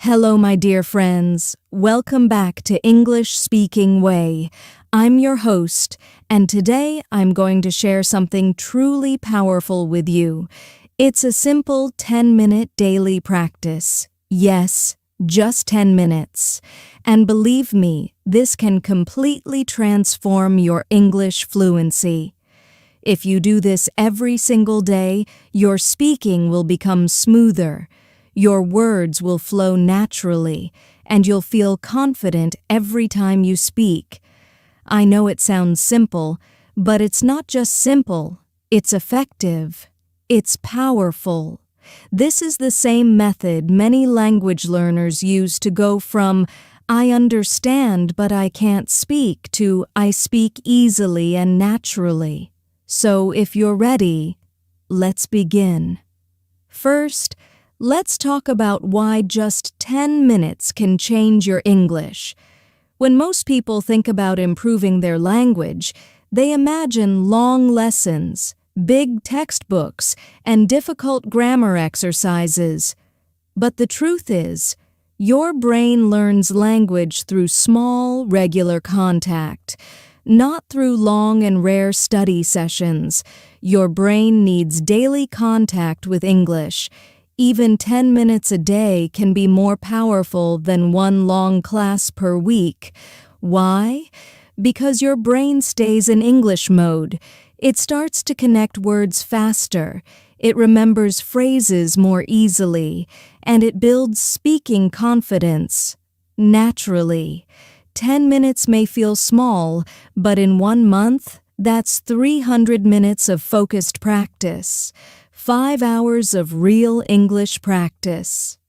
Hello, my dear friends. Welcome back to English Speaking Way. I'm your host, and today I'm going to share something truly powerful with you. It's a simple 10-minute daily practice. Yes, just 10 minutes. And believe me, this can completely transform your English fluency. If you do this every single day, your speaking will become smoother. Your words will flow naturally, and you'll feel confident every time you speak. I know it sounds simple, but it's not just simple. It's effective. It's powerful. This is the same method many language learners use to go from "I understand but I can't speak" to "I speak easily and naturally." So if you're ready, let's begin. First, let's talk about why just 10 minutes can change your English. When most people think about improving their language, they imagine long lessons, big textbooks, and difficult grammar exercises. But the truth is, your brain learns language through small, regular contact, not through long and rare study sessions. Your brain needs daily contact with English. Even 10 minutes a day can be more powerful than one long class per week. Why? Because your brain stays in English mode. It starts to connect words faster. It remembers phrases more easily, and it builds speaking confidence. Naturally. 10 minutes may feel small, but in 1 month, that's 300 minutes of focused practice. 5 hours of real English practice.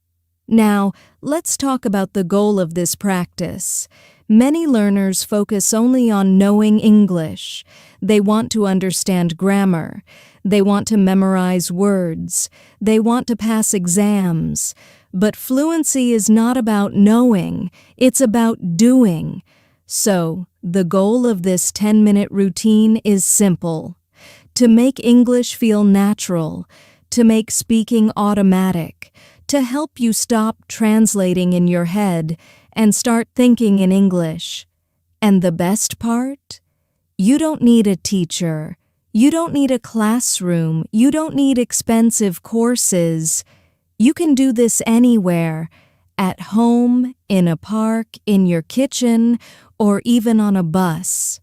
Now, let's talk about the goal of this practice. Many learners focus only on knowing English. They want to understand grammar. They want to memorize words. They want to pass exams. But fluency is not about knowing. It's about doing. So, the goal of this 10-minute routine is simple. To make English feel natural, to make speaking automatic, to help you stop translating in your head and start thinking in English. And the best part? You don't need a teacher. You don't need a classroom. You don't need expensive courses. You can do this anywhere, at home, in a park, in your kitchen, or even on a bus.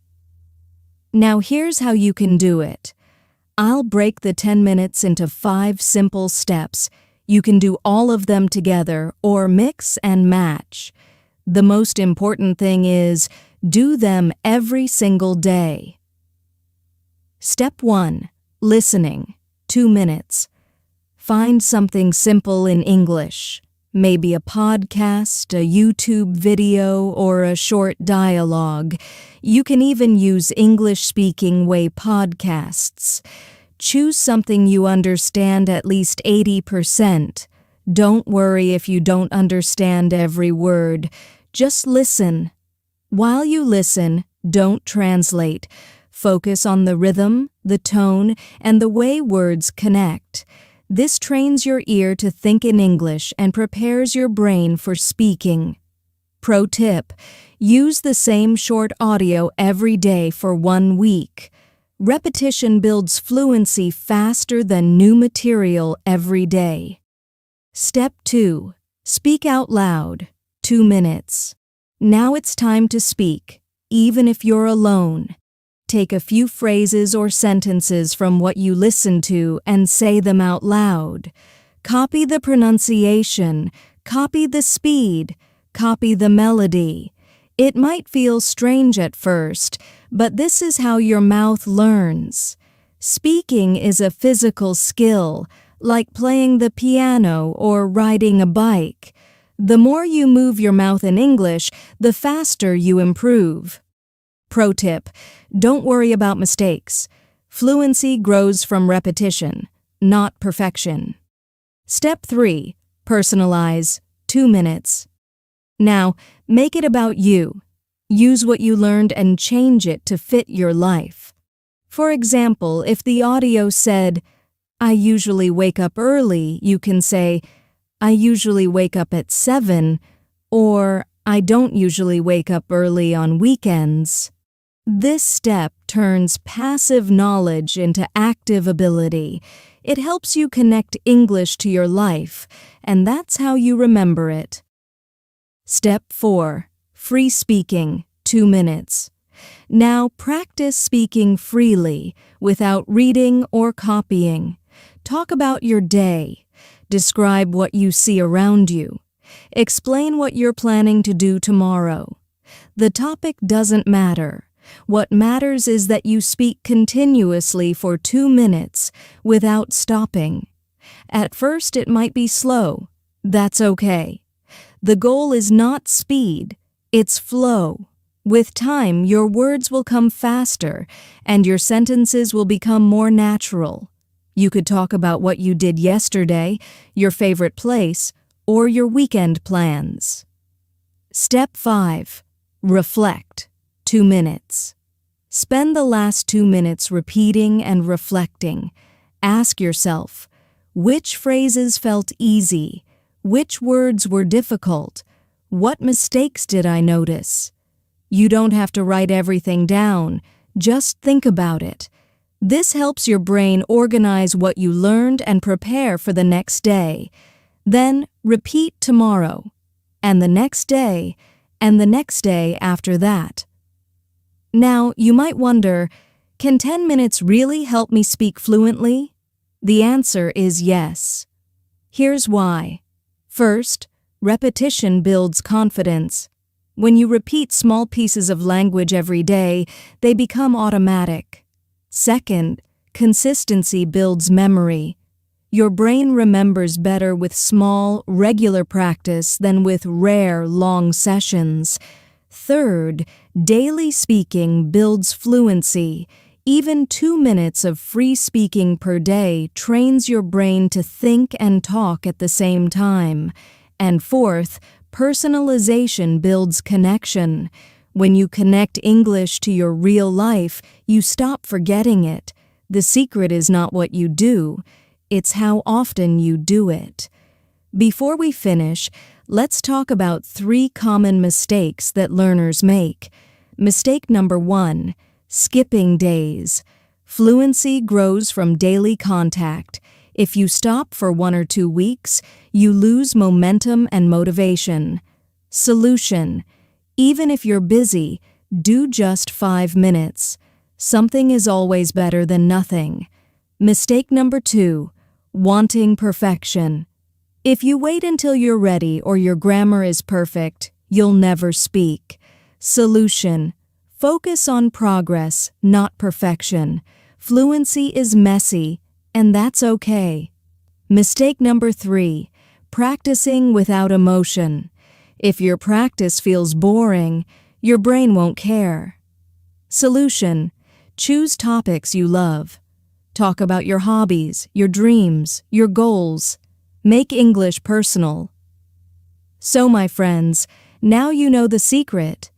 Now here's how you can do it. I'll break the 10 minutes into 5 simple steps. You can do all of them together or mix and match. The most important thing is, do them every single day. Step 1. Listening. 2 minutes. Find something simple in English. Maybe a podcast, a YouTube video, or a short dialogue. You can even use English Speaking Way podcasts. Choose something you understand at least 80%. Don't worry if you don't understand every word. Just listen. While you listen, don't translate. Focus on the rhythm, the tone, and the way words connect. This trains your ear to think in English and prepares your brain for speaking. Pro tip: use the same short audio every day for 1 week. Repetition builds fluency faster than new material every day. Step 2. Speak out loud. 2 minutes. Now it's time to speak, even if you're alone. Take a few phrases or sentences from what you listen to and say them out loud. Copy the pronunciation, copy the speed, copy the melody. It might feel strange at first, but this is how your mouth learns. Speaking is a physical skill, like playing the piano or riding a bike. The more you move your mouth in English, the faster you improve. Pro tip: don't worry about mistakes. Fluency grows from repetition, not perfection. Step 3. Personalize. 2 minutes. Now, make it about you. Use what you learned and change it to fit your life. For example, if the audio said, "I usually wake up early," you can say, I usually wake up at 7, or I don't usually wake up early on weekends. This step turns passive knowledge into active ability. It helps you connect English to your life, and that's how you remember it. Step 4. Free speaking, 2 minutes. Now practice speaking freely, without reading or copying. Talk about your day. Describe what you see around you. Explain what you're planning to do tomorrow. The topic doesn't matter. What matters is that you speak continuously for 2 minutes without stopping. At first, it might be slow. That's okay. The goal is not speed, it's flow. With time, your words will come faster and your sentences will become more natural. You could talk about what you did yesterday, your favorite place, or your weekend plans. Step 5. Reflect, 2 minutes. Spend the last 2 minutes repeating and reflecting. Ask yourself, which phrases felt easy? Which words were difficult? What mistakes did I notice? You don't have to write everything down, just think about it. This helps your brain organize what you learned and prepare for the next day. Then repeat tomorrow, and the next day, and the next day after that. Now, you might wonder, can 10 minutes really help me speak fluently? The answer is yes. Here's why. First, repetition builds confidence. When you repeat small pieces of language every day, they become automatic. Second, consistency builds memory. Your brain remembers better with small, regular practice than with rare, long sessions. Third, daily speaking builds fluency. Even 2 minutes of free speaking per day trains your brain to think and talk at the same time. And fourth, personalization builds connection. When you connect English to your real life, you stop forgetting it. The secret is not what you do, it's how often you do it. Before we finish, let's talk about 3 common mistakes that learners make. Mistake number 1, skipping days. Fluency grows from daily contact. If you stop for 1 or 2 weeks, you lose momentum and motivation. Solution: even if you're busy, do just 5 minutes. Something is always better than nothing. Mistake number 2, wanting perfection. If you wait until you're ready or your grammar is perfect, you'll never speak. Solution: focus on progress, not perfection. Fluency is messy, and that's okay. Mistake number 3, practicing without emotion. If your practice feels boring, your brain won't care. Solution: choose topics you love. Talk about your hobbies, your dreams, your goals. Make English personal. So, my friends, now you know the secret.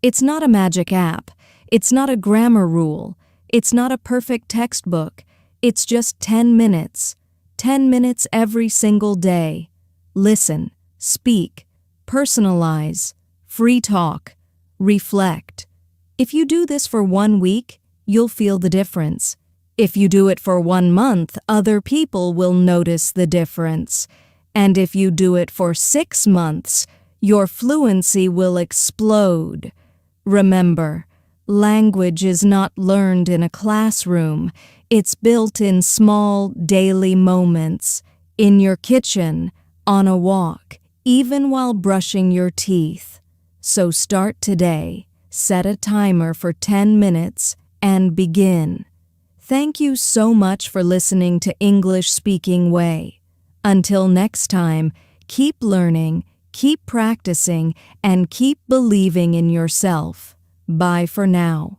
It's not a magic app. It's not a grammar rule. It's not a perfect textbook. It's just 10 minutes. 10 minutes every single day. Listen, speak, personalize, free talk, reflect. If you do this for 1 week, you'll feel the difference. If you do it for 1 month, other people will notice the difference. And if you do it for 6 months, your fluency will explode. Remember, language is not learned in a classroom. It's built in small, daily moments, in your kitchen, on a walk, even while brushing your teeth. So start today, set a timer for 10 minutes, and begin. Thank you so much for listening to English Speaking Way. Until next time, keep learning, keep practicing, and keep believing in yourself. Bye for now.